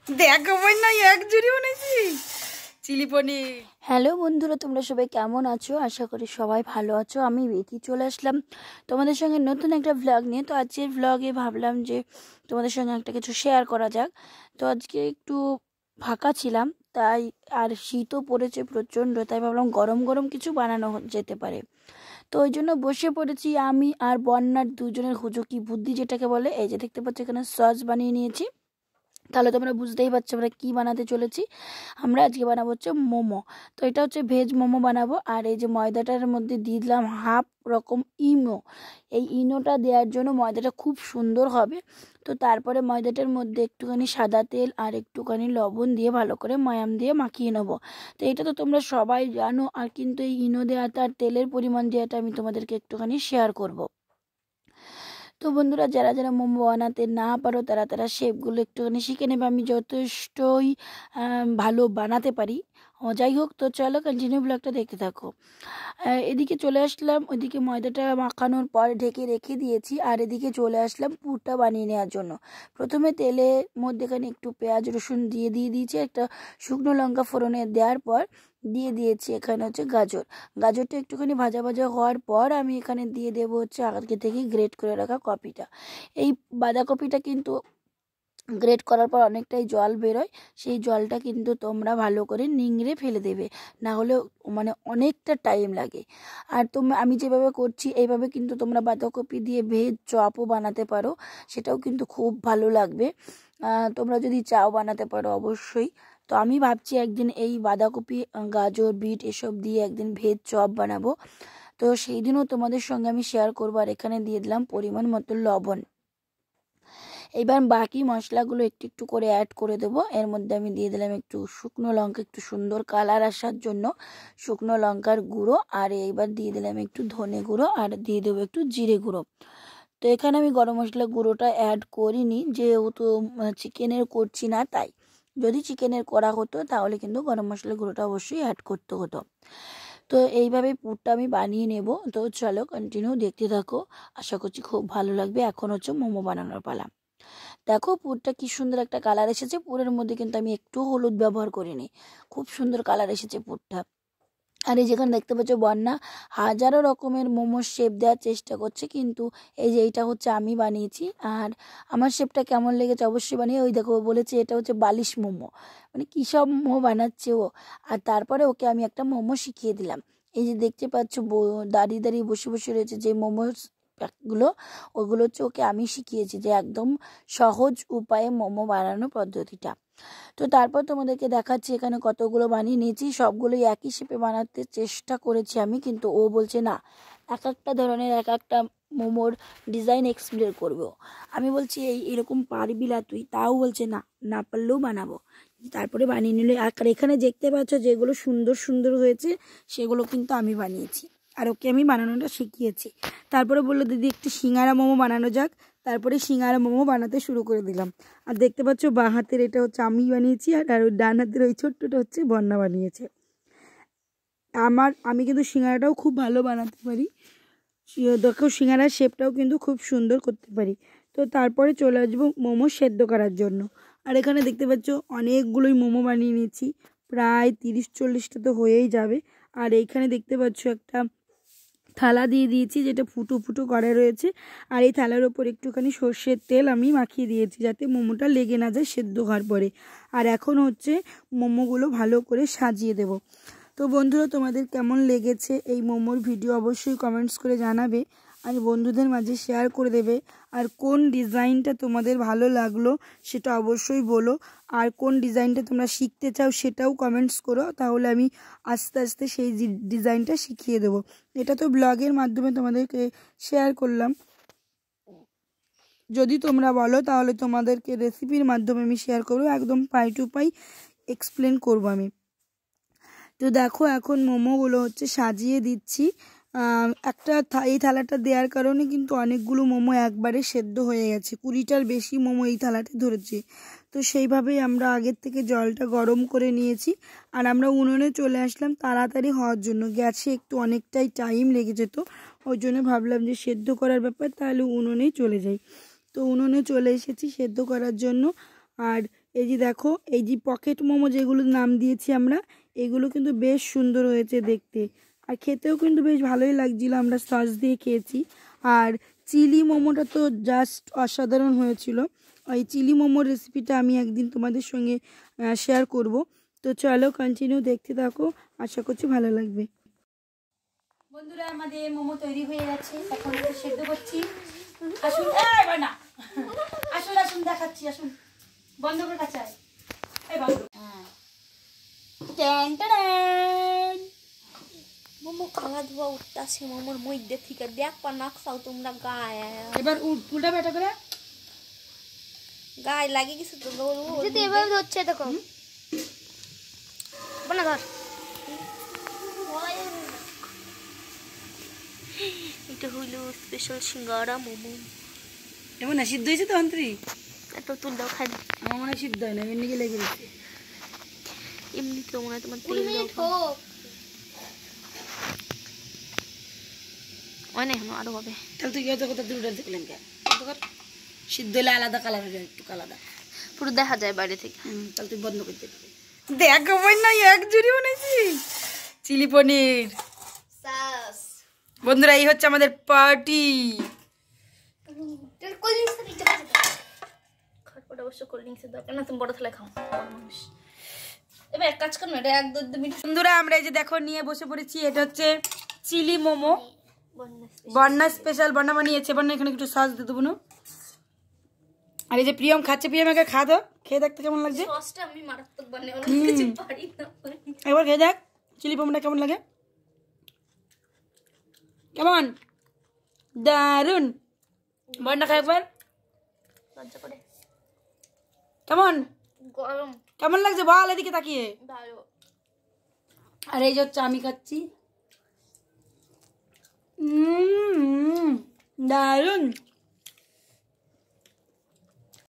দেখাবো না, এক জুড়ি বানাইছি চিলি পনির। হ্যালো বন্ধুরা, তোমরা সবাই কেমন আছো? আশা করি সবাই ভালো আছো। আমি বেকি চলে আসলাম তোমাদের সঙ্গে নতুন একটা ভ্লগ নিয়ে। তো আজকের ভ্লগে ভাবলাম যে তোমাদের সঙ্গে একটা কিছু শেয়ার করা যাক। তো আজকে একটু ফাঁকা ছিলাম, তাই আর শীতও পড়েছে প্রচণ্ড, তাই ভাবলাম গরম গরম কিছু বানানো যেতে পারে। তো ওই জন্য বসে পড়েছি আমি আর বন্যার দুজনের হুজুকি বুদ্ধি যেটাকে বলে। এই যে দেখতে পাচ্ছি এখানে সস বানিয়ে নিয়েছি। তাহলে তোমরা বুঝতেই পারছো আমরা কী বানাতে চলেছি। আমরা আজকে বানাবো হচ্ছে মোমো। তো এটা হচ্ছে ভেজ মোমো বানাবো। আর এই যে ময়দাটার মধ্যে দিয়ে দিলাম হাফ রকম ইনো। এই ইনোটা দেওয়ার জন্য ময়দাটা খুব সুন্দর হবে। তো তারপরে ময়দাটার মধ্যে একটুখানি সাদা তেল আর একটুখানি লবণ দিয়ে ভালো করে ময়াম দিয়ে মাখিয়ে নেবো। তো এটা তো তোমরা সবাই জানো, আর কিন্তু এই ইনো দেওয়াটা আর তেলের পরিমাণ দেওয়াটা আমি তোমাদেরকে একটুখানি শেয়ার করব। তো বন্ধুরা, যারা যারা মোমো বানাতে না পারো তারা তারা শেপগুলো একটুখানি শিখে নেবে। আমি যথেষ্টই ভালো বানাতে পারি। যাই হোক, তো চলো কন্টিনিউ ব্লগটা দেখতে থাকো। এদিকে চলে আসলাম, ওইদিকে ময়দাটা মাখানোর পর ঢেকে রেখে দিয়েছি। আর এদিকে চলে আসলাম পুরটা বানিয়ে নেওয়ার জন্য। প্রথমে তেলের মধ্যেখানে একটু পেঁয়াজ রসুন দিয়ে দিয়েছি, একটা শুকনো লঙ্কা ফোড়নে দেওয়ার পর দিয়ে দিয়েছি এখানে হচ্ছে গাজরটা একটুখানি ভাজা ভাজা হওয়ার পর আমি এখানে দিয়ে দেবো হচ্ছে আগে থেকে গ্রেট করে রাখা কপিটা। এই বাঁধাকপিটা কিন্তু গ্রেট করার পর অনেকটাই জল বেরোয়, সেই জলটা কিন্তু তোমরা ভালো করে নিংড়ে ফেলে দেবে, না হলে মানে অনেকটা টাইম লাগে। আর আমি যেভাবে করছি এইভাবে কিন্তু তোমরা বাঁধাকপি দিয়ে ভেজ চপও বানাতে পারো, সেটাও কিন্তু খুব ভালো লাগবে। তোমরা যদি চাও বানাতে পারো অবশ্যই। তো আমি ভাবছি একদিন এই বাঁধাকপি গাজর বিট এসব দিয়ে একদিন ভেজ চপ বানাবো। তো সেই দিনও তোমাদের সঙ্গে আমি শেয়ার করবো। আর এখানে দিয়ে দিলাম পরিমাণ মতো লবণ। এবার বাকি মশলাগুলো একটু একটু করে অ্যাড করে দেবো। এর মধ্যে আমি দিয়ে দিলাম একটু শুকনো লঙ্কা, একটু সুন্দর কালার আসার জন্য শুকনো লঙ্কার গুঁড়ো। আর এইবার দিয়ে দিলাম একটু ধনে গুঁড়ো, আর দিয়ে দেবো একটু জিরে গুঁড়ো। তো এখানে আমি গরম মশলা গুঁড়োটা অ্যাড করিনি, যেহেতু চিকেনের করছি না তাই। যদি চিকেনের করা হতো তাহলে কিন্তু গরম মশলা গুঁড়োটা অবশ্যই অ্যাড করতে হতো। তো এইভাবে পুরটা আমি বানিয়ে নেব। তো চলো কন্টিনিউ দেখতে থাকো, আশা করছি খুব ভালো লাগবে। এখন হচ্ছে মোমো বানানোর পালা। দেখো পুরটা কি সুন্দর একটা কালার এসেছে। পুরের মধ্যে কিন্তু আমি একটু হলুদ ব্যবহার করিনি, খুব সুন্দর কালার এসেছে পুরটা। আর এই যেখানে দেখতে পাচ্ছ বন্যা হাজারো রকমের মোমোর শেপ দেওয়ার চেষ্টা করছে, কিন্তু এই যে এইটা হচ্ছে আমি বানিয়েছি। আর আমার শেপটা কেমন লেগেছে অবশ্যই বানিয়ে। ওই দেখো বলেছে এটা হচ্ছে বালিশ মোমো, মানে কী সব মোমো বানাচ্ছে ও। আর তারপরে ওকে আমি একটা মোমো শিখিয়ে দিলাম। এই যে দেখতে পাচ্ছ দাঁড়িয়ে দাঁড়িয়ে বসে বসে রয়েছে যে মোমোর গুলো, ওগুলো হচ্ছে ওকে আমি শিখিয়েছি যে একদম সহজ উপায়ে মোমো বানানোর পদ্ধতিটা। তো তারপর তোমাদেরকে দেখাচ্ছি এখানে কতগুলো বানিয়ে নিয়েছি। সবগুলোই একই শেপে বানাতে চেষ্টা করেছি আমি, কিন্তু ও বলছে না, এক একটা ধরনের এক একটা মোমোর ডিজাইন এক্সপ্লেন করবো। আমি বলছি এরকম পারবি না তুই, তাও বলছে না, না পারলেও বানাবো। তারপরে বানিয়ে নিলে। আর এখানে দেখতে পাচ্ছ যেগুলো সুন্দর সুন্দর হয়েছে সেগুলো কিন্তু আমি বানিয়েছি, আর ওকে আমি বানানোটা শিখিয়েছি। তারপরে বললো দিদি একটু সিঙ্গারা মোমো বানানো যাক। তারপরে সিঙ্গারা মোমো বানাতে শুরু করে দিলাম। আর দেখতে পাচ্ছ বাঁ হাতের এটা হচ্ছে আমি বানিয়েছি, আর ওই ডান হাতের ওই ছোট্টটা হচ্ছে বন্যা বানিয়েছে। আমি কিন্তু সিঙ্গারাটাও খুব ভালো বানাতে পারি। দেখো সিঙ্গারার শেপটাও কিন্তু খুব সুন্দর করতে পারি। তো তারপরে চলে আসবো মোমো সেদ্ধ করার জন্য। আর এখানে দেখতে পাচ্ছ অনেকগুলোই মোমো বানিয়ে নিয়েছি, প্রায় 30-40টা তো হয়েই যাবে। আর এইখানে দেখতে পাচ্ছ একটা থালা দিয়ে দিয়েছি, যেটা ফুটো ফুটো করে রয়েছে। আর এই থালার ওপর একটুখানি সর্ষের তেল আমি মাখিয়ে দিয়েছি, যাতে মোমোটা লেগে না যায় সেদ্ধ হওয়ার পরে। আর এখন হচ্ছে মোমোগুলো ভালো করে সাজিয়ে দেব। তো বন্ধুরা, তোমাদের কেমন লেগেছে এই মোমোর ভিডিও অবশ্যই কমেন্টস করে জানাবে, আর বন্ধুদের মাঝে শেয়ার করে দেবে। আর কোন ডিজাইনটা তোমাদের ভালো লাগলো সেটা অবশ্যই বলো। আর কোন ডিজাইনটা তোমরা শিখতে চাও সেটাও কমেন্টস করো, তাহলে আমি আস্তে আস্তে সেই ডিজাইনটা শিখিয়ে দেবো। এটা তো ব্লগের মাধ্যমে তোমাদেরকে শেয়ার করলাম, যদি তোমরা বলো তাহলে তোমাদেরকে রেসিপির মাধ্যমে আমি শেয়ার করবো, একদম পাই টু পাই এক্সপ্লেন করবো আমি। তো দেখো এখন মোমোগুলো হচ্ছে সাজিয়ে দিচ্ছি। এই থালাটা দেওয়ার কারণে কিন্তু অনেকগুলো মোমো একবারে সেদ্ধ হয়ে গেছে, 20টার বেশি মোমো এই থালাতে ধরেছে। তো সেইভাবেই আমরা আগের থেকে জলটা গরম করে নিয়েছি। আর আমরা উনুনে চলে আসলাম তাড়াতাড়ি হওয়ার জন্য, গ্যাসে একটু অনেকটাই টাইম লেগে যেত। ওই জন্য ভাবলাম যে সেদ্ধ করার ব্যাপার, তাহলে উনুনেই চলে যাই। তো উনুনে চলে এসেছি সেদ্ধ করার জন্য। আর এই যে দেখো, এই যে পকেট মোমো যেগুলো নাম দিয়েছি আমরা, এগুলো কিন্তু বেশ সুন্দর হয়েছে দেখতে, আর খেতেও কিন্তু বেশ ভালোই লাগছিল। আমরা সস দিয়ে খেয়েছি। আর চিলি মোমোটা তো জাস্ট অসাধারণ হয়েছিল। এই চিলি মোমোর রেসিপিটা আমি একদিন তোমাদের সঙ্গে শেয়ার করব। তো চলো কন্টিনিউ দেখতে থাকো, আশা করছি ভালো লাগবে। বন্ধুরা, আমাদের মোমো তৈরি হয়ে গেছে, এখন সেদ্ধ করছি। আসুন না, আসুন আসুন দেখাচ্ছি, আসুন। বন্ধ করে কাছে এই বন্ধ। মোমো খাওয়া ধোয়া উঠতেছে মোমোর মধ্যে থেকে, দেখবা নাকসাও তোমরা গায়ে। এবার উল্টা বেটা করে গায়ে লাগে কিছু তো যদি এভাবে হচ্ছে দেখো বনা ধর। এটা হইলো স্পেশাল সিঙ্গারা মোমো। এমন না সিদ্ধ হয়েছে তো অন্তরি, এত তুল দাও খাই। আমার মনে হয় সিদ্ধ হয় না, এমনি গেলে গেছে। এমনি তো মনে হয় তোমার তেল দাও অনেক আরো হবে। তাহলে তুই কত কথা দূর দেখলেন কেন? সিদ্ধ হলে আলাদা কালার হয়ে যায়, একটু আলাদা পুরো দেখা যায় বাইরে থেকে। তাহলে তুই বন্ধ করতে দেখ না, এক জুড়ি বানাইছি চিলি পনির। বন্ধুরা, এই হচ্ছে আমাদের পার্টি। এবার এক কাজ করো, এটা 1-2 মিনিট। বন্ধুরা, আমরা এই যে দেখো নিয়ে বসে পড়েছি। এটা হচ্ছে চিলি মোমো, বন্যা স্পেশাল। বন্যা বানিয়েছে, বন্যা এখানে একটু সস দিয়ে দেবো না। আর এই যে প্রিয়ম খাচ্ছে, প্রিয়ম আগে খা দাও, খেয়ে দেখতে কেমন লাগছে। সসটা আমি মারাত্মক বানাই, কিছু পারি না। একবার খেয়ে দেখ চিলি মোমোটা কেমন লাগে। কেমন? দারুন। বন্যা খা একবার। লজ্জা করে। কেমন গরম কেমন লাগছে বল এদিকে তাকিয়ে। ভালো। আর এই যে হচ্ছে আমি খাচ্ছি, দারুন।